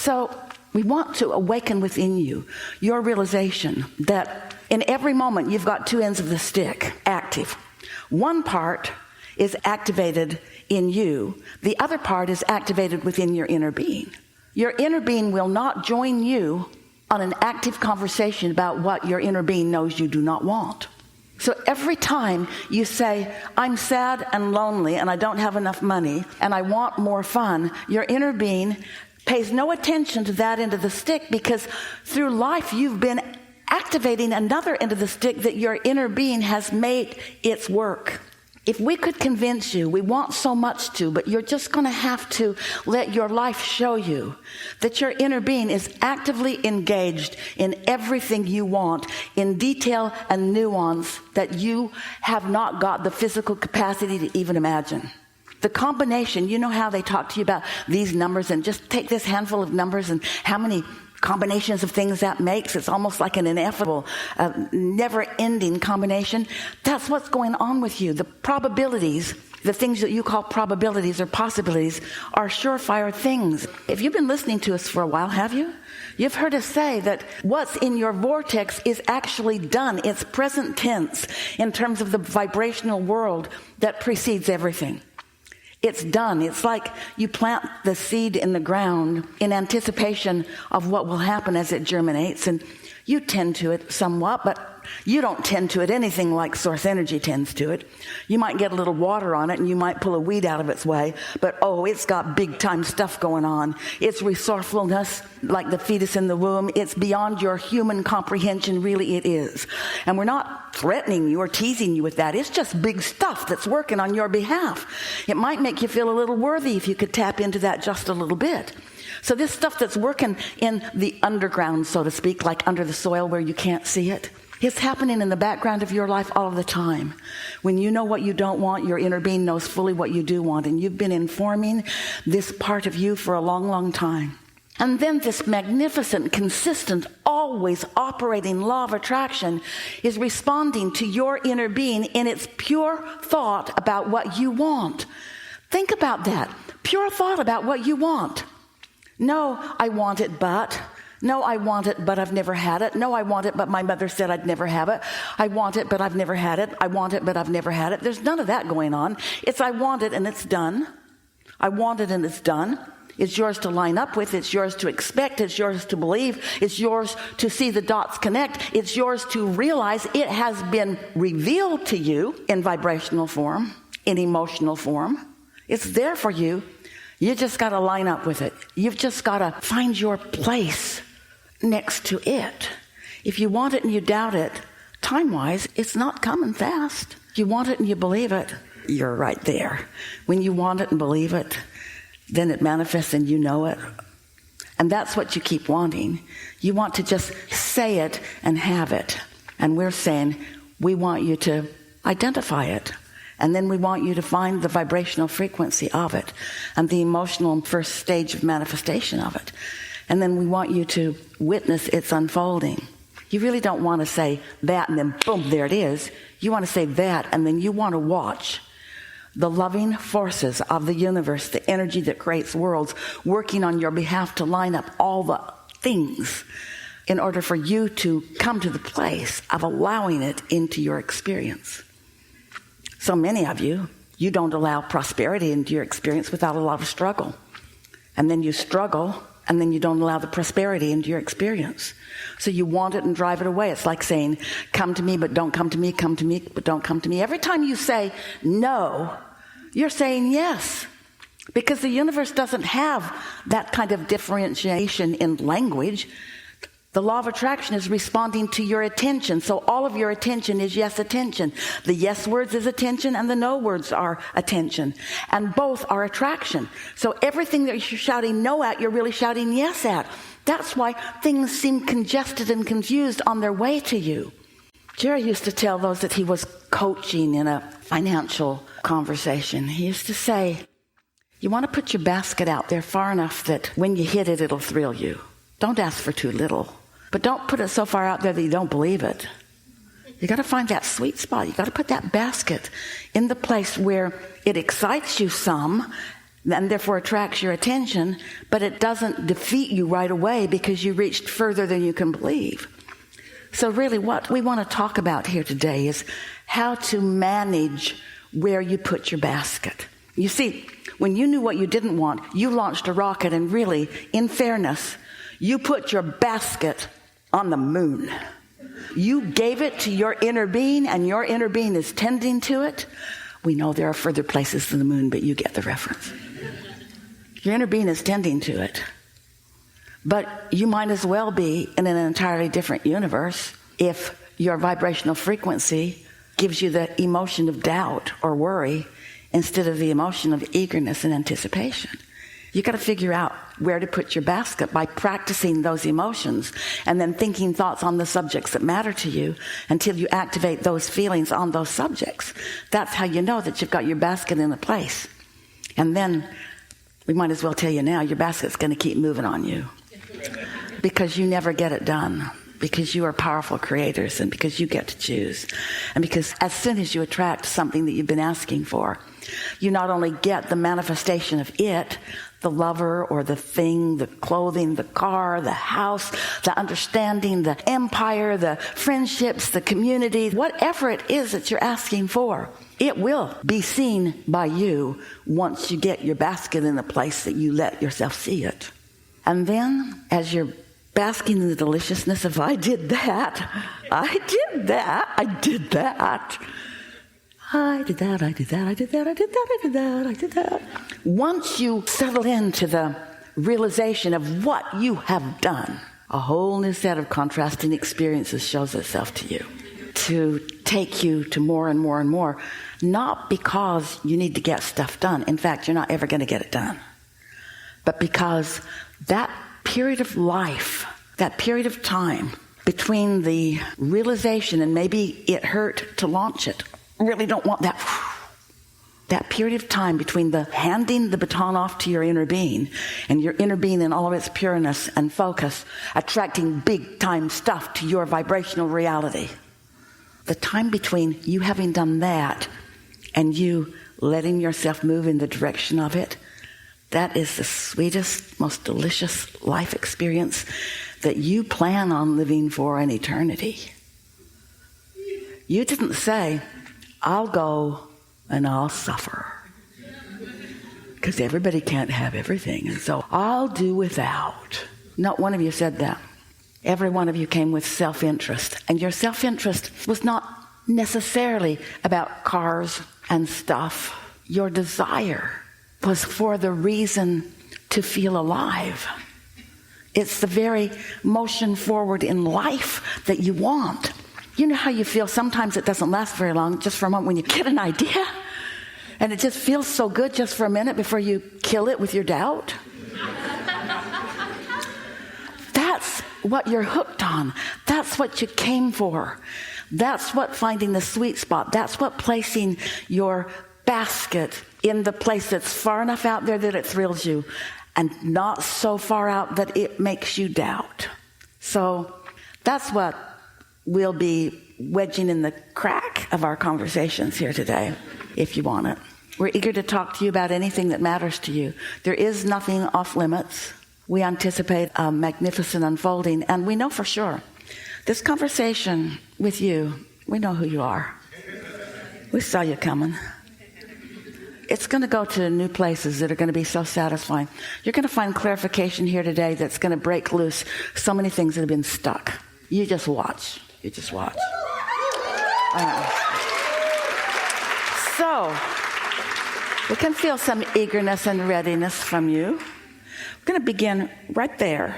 So we want to awaken within you your realization that in every moment you've got two ends of the stick active. One part is activated in you. The other part is activated within your inner being. Your inner being will not join you on an active conversation about what your inner being knows you do not want. So every time you say, I'm sad and lonely and I don't have enough money and I want more fun, your inner being pays no attention to that end of the stick, because through life you've been activating another end of the stick that your inner being has made its work. If we could convince you, we want so much to, but you're just going to have to let your life show you that your inner being is actively engaged in everything you want, in detail and nuance that you have not got the physical capacity to even imagine. The combination, you know how they talk to you about these numbers, and just take this handful of numbers and how many combinations of things that makes. It's almost like an ineffable, never-ending combination. That's what's going on with you. The probabilities, the things that you call probabilities or possibilities, are surefire things. If you've been listening to us for a while, have you? You've heard us say that what's in your vortex is actually done. It's present tense in terms of the vibrational world that precedes everything. It's done. It's like you plant the seed in the ground in anticipation of what will happen as it germinates, and you tend to it somewhat, but you don't tend to it anything like source energy tends to it. You might get a little water on it and you might pull a weed out of its way, but it's got big time stuff going on. Its resourcefulness, like the fetus in the womb, it's beyond your human comprehension, really it is. And we're not threatening you or teasing you with that. It's just big stuff that's working on your behalf. It might make you feel a little worthy if you could tap into that just a little bit. So this stuff that's working in the underground, so to speak, like under the soil where you can't see it, it's happening in the background of your life all the time. When you know what you don't want, your inner being knows fully what you do want. And you've been informing this part of you for a long, long time. And then this magnificent, consistent, always operating law of attraction is responding to your inner being in its pure thought about what you want. Think about that. Pure thought about what you want. No, I want it, but... No, I want it, but I've never had it. No, I want it, but my mother said I'd never have it. I want it, but I've never had it. I want it, but I've never had it. There's none of that going on. It's I want it and it's done. I want it and it's done. It's yours to line up with. It's yours to expect. It's yours to believe. It's yours to see the dots connect. It's yours to realize it has been revealed to you in vibrational form, in emotional form. It's there for you. You just got to line up with it. You've just got to find your place next to it. If you want it and you doubt it, time-wise, it's not coming fast. If you want it and you believe it, you're right there. When you want it and believe it, then it manifests and you know it. And that's what you keep wanting. You want to just say it and have it. And we're saying, we want you to identify it. And then we want you to find the vibrational frequency of it and the emotional first stage of manifestation of it. And then we want you to witness its unfolding. You really don't want to say that and then boom, there it is. You want to say that and then you want to watch the loving forces of the universe, the energy that creates worlds, working on your behalf to line up all the things in order for you to come to the place of allowing it into your experience. So many of you don't allow prosperity into your experience without a lot of struggle. And then you struggle, and then you don't allow the prosperity into your experience. So you want it and drive it away. It's like saying, come to me, but don't come to me, come to me, but don't come to me. Every time you say no, you're saying yes. Because the universe doesn't have that kind of differentiation in language. The law of attraction is responding to your attention. So all of your attention is yes attention. The yes words is attention and the no words are attention. And both are attraction. So everything that you're shouting no at, you're really shouting yes at. That's why things seem congested and confused on their way to you. Jerry used to tell those that he was coaching in a financial conversation. He used to say, you want to put your basket out there far enough that when you hit it, it'll thrill you. Don't ask for too little. But don't put it so far out there that you don't believe it. You got to find that sweet spot. You got to put that basket in the place where it excites you some, and therefore attracts your attention, but it doesn't defeat you right away because you reached further than you can believe. So really what we want to talk about here today is how to manage where you put your basket. You see, when you knew what you didn't want, you launched a rocket, and really, in fairness, you put your basket on the moon. You gave it to your inner being, and your inner being is tending to it. We know there are further places than the moon, but you get the reference. Your inner being is tending to it. But you might as well be in an entirely different universe if your vibrational frequency gives you the emotion of doubt or worry instead of the emotion of eagerness and anticipation. You got to figure out where to put your basket by practicing those emotions and then thinking thoughts on the subjects that matter to you until you activate those feelings on those subjects. That's how you know that you've got your basket in a place. And then we might as well tell you now, your basket's going to keep moving on you because you never get it done, because you are powerful creators and because you get to choose. And because as soon as you attract something that you've been asking for, you not only get the manifestation of it, the lover or the thing, the clothing, the car, the house, the understanding, the empire, the friendships, the community, whatever it is that you're asking for, it will be seen by you once you get your basket in a place that you let yourself see it. And then as you're basking in the deliciousness of, I did that, I did that, I did that. I did that, I did that, I did that, I did that, I did that, I did that. Once you settle into the realization of what you have done, a whole new set of contrasting experiences shows itself to you to take you to more and more and more, not because you need to get stuff done. In fact, you're not ever going to get it done. But because that period of life, that period of time between the realization and maybe it hurt to launch it, really don't want that period of time between the handing the baton off to your inner being and your inner being in all of its pureness and focus, attracting big time stuff to your vibrational reality. The time between you having done that and you letting yourself move in the direction of it, that is the sweetest, most delicious life experience that you plan on living for an eternity. You didn't say, I'll go and I'll suffer. Because everybody can't have everything. And so I'll do without. Not one of you said that. Every one of you came with self-interest. And your self-interest was not necessarily about cars and stuff. Your desire was for the reason to feel alive. It's the very motion forward in life that you want. You know how you feel sometimes it doesn't last very long, just for a moment when you get an idea and it just feels so good just for a minute before you kill it with your doubt. That's what you're hooked on. That's what you came for. That's what finding the sweet spot. That's what placing your basket in the place that's far enough out there that it thrills you and not so far out that it makes you doubt. So that's what we'll be wedging in the crack of our conversations here today, if you want it. We're eager to talk to you about anything that matters to you. There is nothing off limits. We anticipate a magnificent unfolding, and we know for sure this conversation with you, we know who you are. We saw you coming. It's going to go to new places that are going to be so satisfying. You're going to find clarification here today that's going to break loose so many things that have been stuck. You just watch. You just watch. So, we can feel some eagerness and readiness from you. We're going to begin right there.